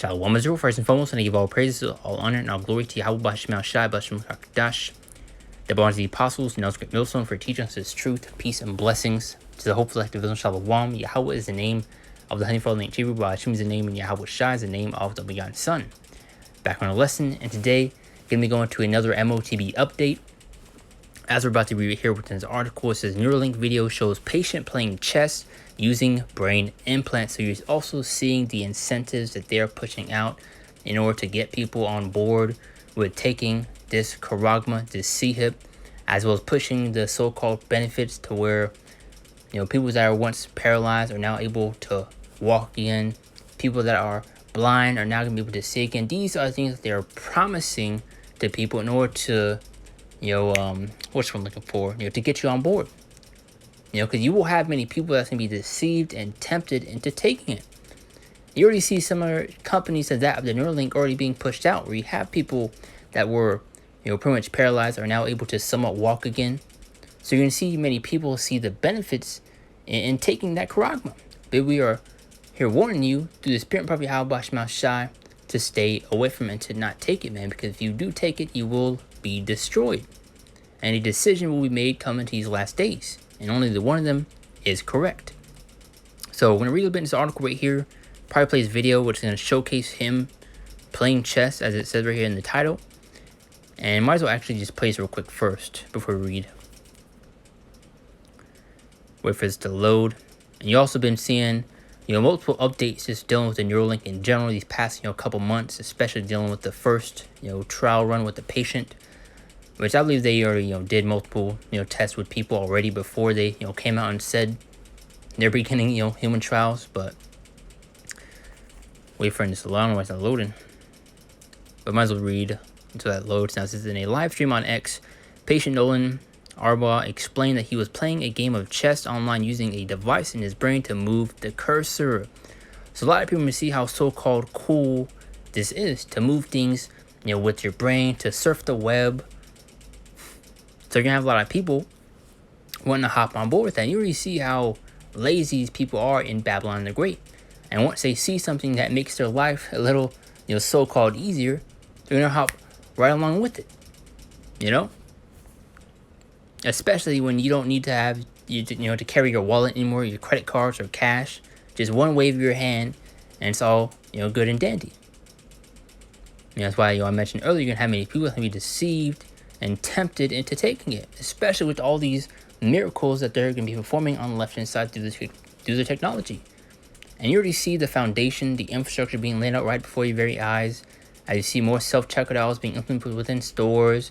Shalom Israel. First and foremost, and I give all praises, all honor, and all glory to Yahweh B'Shem Shai B'Shem Kakdash, the bonds of the apostles, and great millstone for teaching us his truth, peace, and blessings. To the hopeful activism Shalom. Yahweh is the name of the honeyful named Hebrew, B'Shem is the name, and Yahweh Shai is the name of the begotten Son. Back on a lesson, and today, going to be going to another M.O.T.B update. As we're about to read here within this article, it says Neuralink video shows patient playing chess using brain implants. So you're also seeing the incentives that they're pushing out in order to get people on board with taking this charagma, this C-hip, as well as pushing the so-called benefits to where, people that are once paralyzed are now able to walk again. People that are blind are now going to be able to see again. These are things that they're promising to people in order to what's I'm looking for, to get you on board. Because you will have many people that's going to be deceived and tempted into taking it. You already see some other companies of the Neuralink already being pushed out, where you have people that were, pretty much paralyzed are now able to somewhat walk again. So you're going to see many people see the benefits in taking that charagma. But we are here warning you through the Spirit and Prophet Yahweh B'Shem Shai to stay away from it and to not take it, man. Because if you do take it, you will be destroyed. And a decision will be made coming to these last days. And only the one of them is correct. So we're going to read a bit in this article right here. Probably play his video, which is going to showcase him playing chess, as it says right here in the title. And might as well actually just play this real quick first before we read. Wait for this to load. And you also been seeing, multiple updates just dealing with the Neuralink in general these past, couple months, especially dealing with the first, trial run with the patient, which I believe they already, did multiple, tests with people already before they, came out and said they're beginning, human trials. But wait for this to load. It's not loading. But might as well read until that loads. Now, this is in a live stream on X. Patient Nolan Arbaugh explained that he was playing a game of chess online using a device in his brain to move the cursor. So a lot of people may see how so-called cool this is, to move things, with your brain, to surf the web. So you're going to have a lot of people wanting to hop on board with that. And you already see how lazy these people are in Babylon the Great. And once they see something that makes their life a little, so-called easier, they're going to hop right along with it, Especially when you don't need to have, to carry your wallet anymore, your credit cards or cash. Just one wave of your hand, and it's all, good and dandy. That's why, I mentioned earlier, you're going to have many people that can be deceived and tempted into taking it, especially with all these miracles that they're going to be performing on the left-hand side through the technology. And you already see the foundation, the infrastructure being laid out right before your very eyes, as you see more self-checkout aisles being implemented within stores.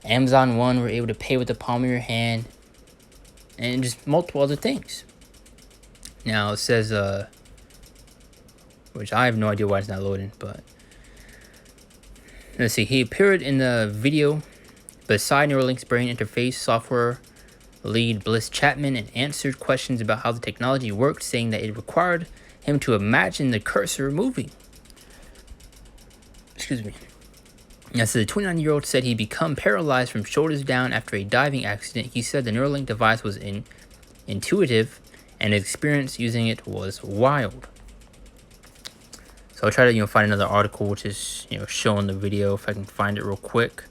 Amazon One, we're able to pay with the palm of your hand, and just multiple other things. Now, it says, which I have no idea why it's not loading, but let's see. He appeared in the video beside Neuralink's brain interface software lead Bliss Chapman and answered questions about how the technology worked, saying that it required him to imagine the cursor moving. Excuse me. Now, so the 29-year-old said he'd become paralyzed from shoulders down after a diving accident. He said the Neuralink device was intuitive and his experience using it was wild. So I'll try to find another article which is showing the video if I can find it real quick.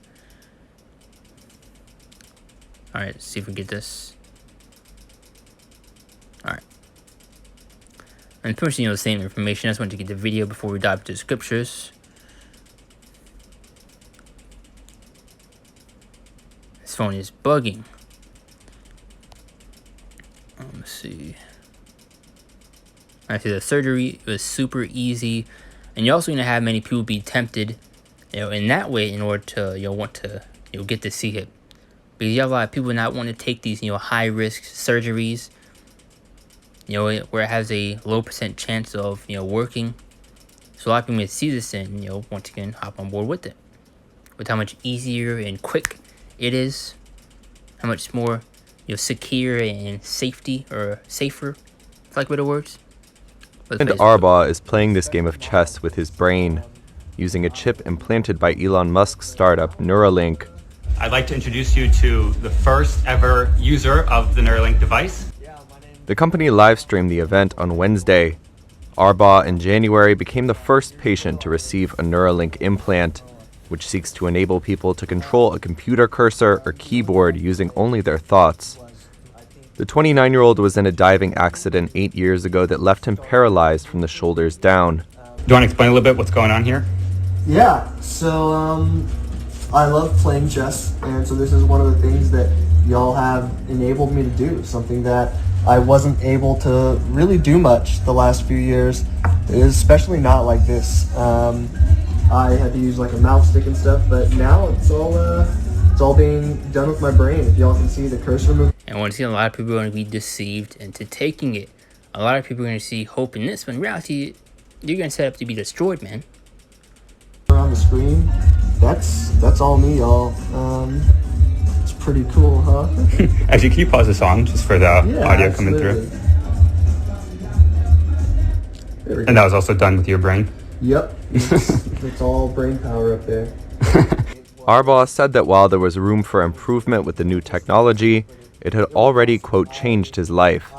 All right, let's see if we get this. All right. And pretty much the same information. I just wanted to get the video before we dive into the scriptures. This phone is bugging. Let's see. I see the surgery was super easy, and you're also going to have many people be tempted, in that way in order to want to get the C-hip. Because you have a lot of people not wanting to take these, high-risk surgeries, where it has a low % chance of, working. So a lot of people may see this and, once again, hop on board with it. With how much easier and quick it is, how much more, secure and safer, for lack of better words. And Arbaugh is playing this game of chess with his brain, using a chip implanted by Elon Musk's startup Neuralink. I'd like to introduce you to the first ever user of the Neuralink device. The company live-streamed the event on Wednesday. Arbaugh in January became the first patient to receive a Neuralink implant, which seeks to enable people to control a computer cursor or keyboard using only their thoughts. The 29-year-old was in a diving accident 8 years ago that left him paralyzed from the shoulders down. Do you want to explain a little bit what's going on here? Yeah, so I love playing chess, and so this is one of the things that y'all have enabled me to do, something that I wasn't able to really do much the last few years, especially not like this. I had to use like a mouse stick and stuff, but now it's all being done with my brain. If y'all can see the cursor move. And once again, a lot of people are going to be deceived into taking it. A lot of people are going to see hope in this, but in reality, you're going to set up to be destroyed, man. On the screen, that's all me, y'all. It's pretty cool, huh? Actually, can you pause the song just for the audio coming through? There we go. And that was also done with your brain? Yep, it's all brain power up there. Arbaugh said that while there was room for improvement with the new technology, it had already, quote, changed his life.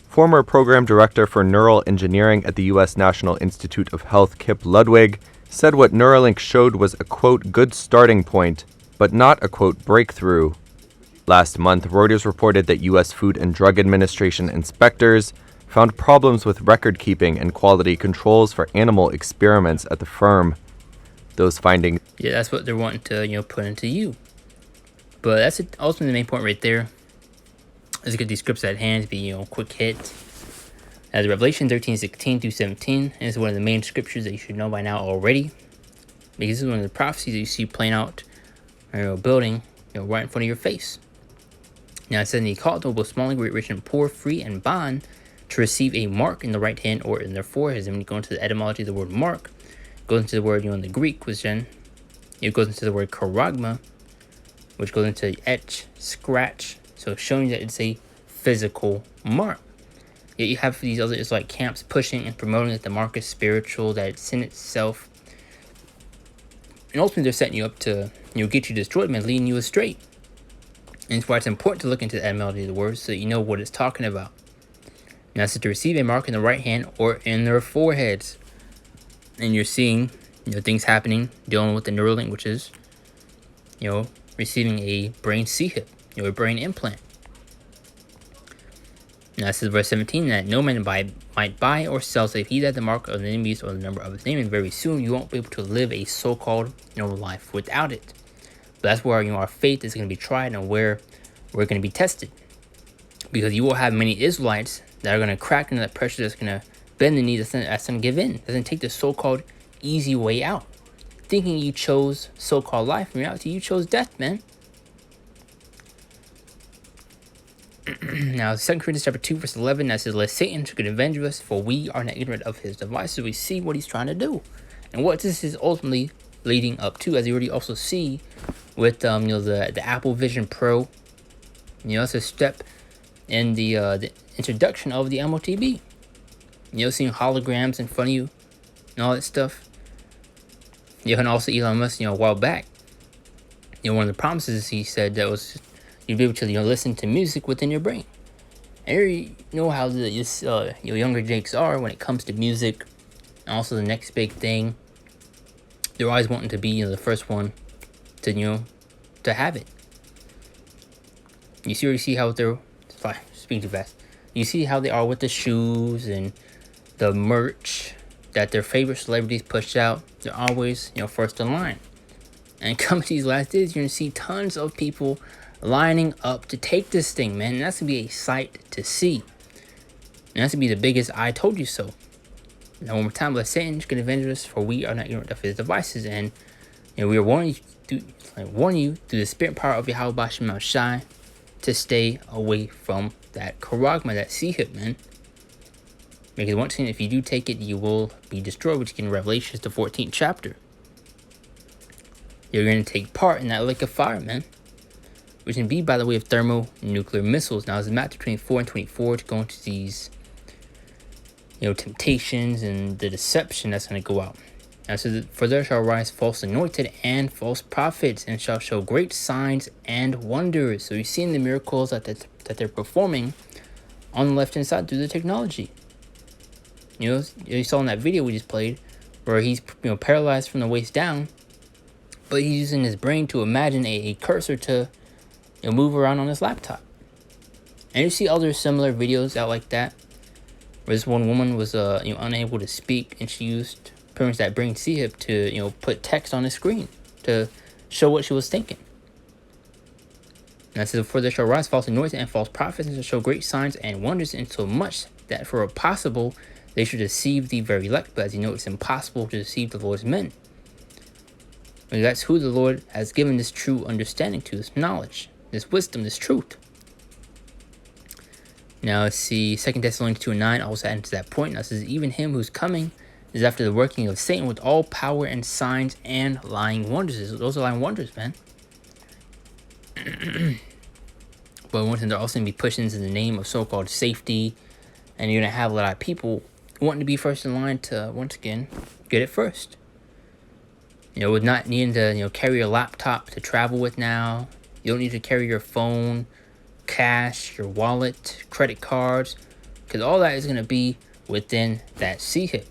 Former program director for neural engineering at the U.S. National Institute of Health, Kip Ludwig, said what Neuralink showed was a, quote, good starting point, but not a, quote, breakthrough. Last month, Reuters reported that U.S. Food and Drug Administration inspectors found problems with record-keeping and quality controls for animal experiments at the firm. Those findings... Yeah, that's what they're wanting to, put into you. But that's ultimately the main point right there. Let's get these scripts at hand to be, quick hit. As Revelation 13:16 through 17 is one of the main scriptures that you should know by now already. Because this is one of the prophecies that you see playing out, building, right in front of your face. Now it says, and he called the both small and great, rich and poor, free and bond, to receive a mark in the right hand or in their foreheads. And when you go into the etymology of the word mark, it goes into the word, in the Greek, which then it goes into the word charagma, which goes into etch, scratch. So showing that it's a physical mark. Yet you have these other Israelite camps pushing and promoting that the mark is spiritual, that it's in itself. And ultimately they're setting you up to get you destroyed, man, leading you astray. And that's why it's important to look into the etymology of the word so that you know what it's talking about. Now it says to receive a mark in the right hand or in their foreheads. And you're seeing, things happening, dealing with the Neuralink, which is, receiving a brain C-hip, a brain implant. Now it says verse 17 that no man might buy or sell save he that the mark of the enemies or the number of his name, and very soon you won't be able to live a so-called life without it. But that's where our faith is going to be tried and where we're going to be tested. Because you will have many Israelites that are going to crack into that pressure, that's going to bend the knee, that's going to give in. Doesn't take the so-called easy way out. Thinking you chose so-called life, in reality you chose death, man. Now 2 Corinthians chapter 2 verse 11, that says, lest Satan should avenge us, for we are not ignorant of his devices. We see what he's trying to do and what this is ultimately leading up to, as you already also see with the Apple Vision Pro. It's a step in the introduction of the M.O.T.B. Seeing holograms in front of you and all that stuff. And also Elon Musk, a while back, one of the promises he said that was you'd be able to listen to music within your brain. And you know how your younger Jakes are when it comes to music. And also the next big thing, they're always wanting to be the first one to to have it. You see how they're speaking too fast. You see how they are with the shoes and the merch that their favorite celebrities push out. They're always first in line. And coming to these last days, you're gonna see tons of people lining up to take this thing, man. And that's gonna be a sight to see. And that's gonna be the biggest I told you so. Now one more time, let Satan should avenge us, for we are not ignorant of his devices. And we are warning you through the spirit power of Yahweh Shema Shai to stay away from that charagma, that C-hip, man. Because once again, if you do take it, you will be destroyed, which in Revelation, the 14th chapter. You're going to take part in that lake of fire, man. Which can be by the way of thermonuclear missiles. Now, it's Matthew 24 and 24 to go into these, temptations and the deception that's going to go out. Now, so for there shall rise false anointed and false prophets, and shall show great signs and wonders. So you're seeing the miracles that they're performing on the left-hand side through the technology. You saw in that video we just played where he's paralyzed from the waist down, but he's using his brain to imagine a cursor to move around on his laptop. And you see other similar videos out like that, where this one woman was unable to speak, and she used pretty much that brain CHIP to put text on the screen to show what she was thinking. And that says, for there shall rise false anointing and false prophets, and shall show great signs and wonders, insomuch that for a possible they should deceive the very elect. But as you know, it's impossible to deceive the Lord's men. And that's who the Lord has given this true understanding to, this knowledge, this wisdom, this truth. Now let's see, 2 Thessalonians 2:9 also adds to that point. Now it says, even him who's coming is after the working of Satan with all power and signs and lying wonders. Those are lying wonders, man. But one thing, they're also going to be pushing into the name of so-called safety, and you're going to have a lot of people wanting to be first in line to, once again, get it first. With not needing to carry your laptop to travel with now. You don't need to carry your phone, cash, your wallet, credit cards, because all that is going to be within that CHIP.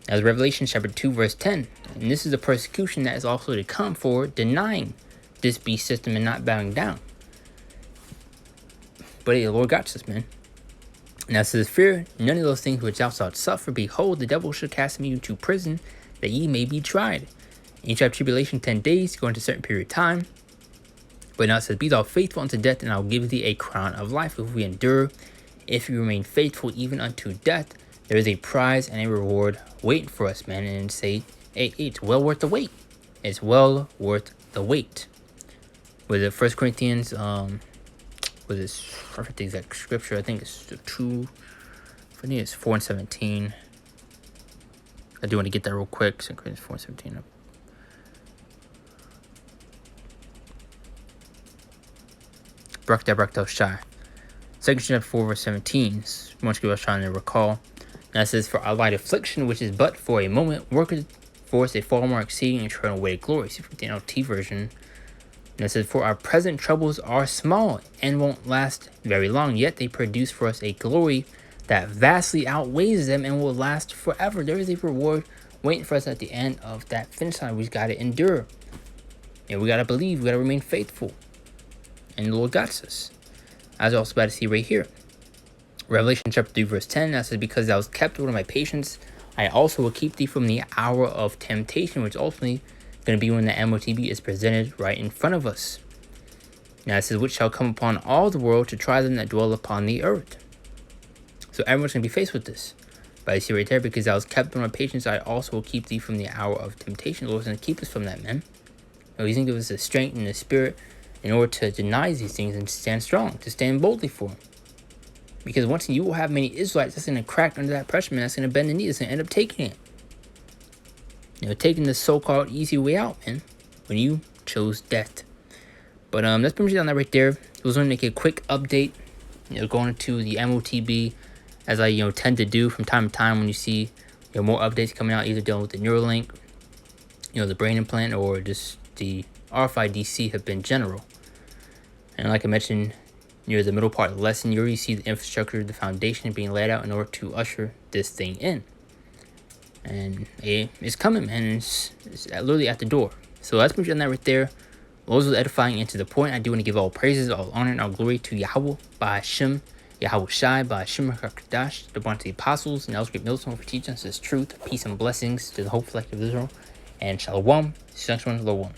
Now, Revelation chapter 2 verse 10, and this is the persecution that is also to come for denying this beast system and not bowing down. But hey, the Lord got this, man. Now it says, fear none of those things which thou shalt suffer. Behold, the devil shall cast me into prison, that ye may be tried. And ye shall have tribulation 10 days, going to a certain period of time. But now it says, be thou faithful unto death, and I will give thee a crown of life. If we endure, if you remain faithful even unto death, there is a prize and a reward waiting for us, man. And say, hey, it's well worth the wait. It's well worth the wait. With it 1 Corinthians, with this perfect exact scripture, I think it's 4:17. I do want to get that real quick. 2 Corinthians 4:17. Brakta Shai. 2 chapter 4 verse 17. Once I was trying to recall. Now it says, for our light affliction, which is but for a moment, worketh for us a far more exceeding eternal weight of glory. See from the M.O.T.B version. And it says, for our present troubles are small and won't last very long, yet they produce for us a glory that vastly outweighs them and will last forever. There is a reward waiting for us at the end of that finish line. We just got to endure. We got to believe. We got to remain faithful. And the Lord got us. As we're also about to see right here. Revelation chapter 3 verse 10. That says, because thou hast kept one of my patience, I also will keep thee from the hour of temptation, which ultimately going to be when the M.O.T.B is presented right in front of us. Now it says, which shall come upon all the world to try them that dwell upon the earth. So everyone's going to be faced with this. But I see right there, because thou hast kept on my patience, I also will keep thee from the hour of temptation. The Lord's going to keep us from that, man. He's going to give us the strength and the spirit in order to deny these things and to stand strong, to stand boldly for him. Because once you will have many Israelites that's going to crack under that pressure, man. That's going to bend the knee. That's going to end up taking it. Taking the so-called easy way out, man, when you chose death. But that's pretty much on that right there. I was going to make a quick update, going into the M.O.T.B, as I tend to do from time to time when you see more updates coming out, either dealing with the Neuralink, the brain implant, or just the RFID have been general. And like I mentioned near the middle part of the lesson, you already see the infrastructure, the foundation being laid out in order to usher this thing in. And it's coming, man. It's literally at the door. So that's pretty much on that right there. Those was edifying into the point. I do want to give all praises, all honor, and all glory to Yahweh, Ba'Hashem, Yahweh Shai, Ba'Hashem HaKadosh, the bunch of the apostles, and Neuralink Millstone for teaching us this truth, peace, and blessings to the whole collective of Israel. And Shalom. See you next one, Lord one.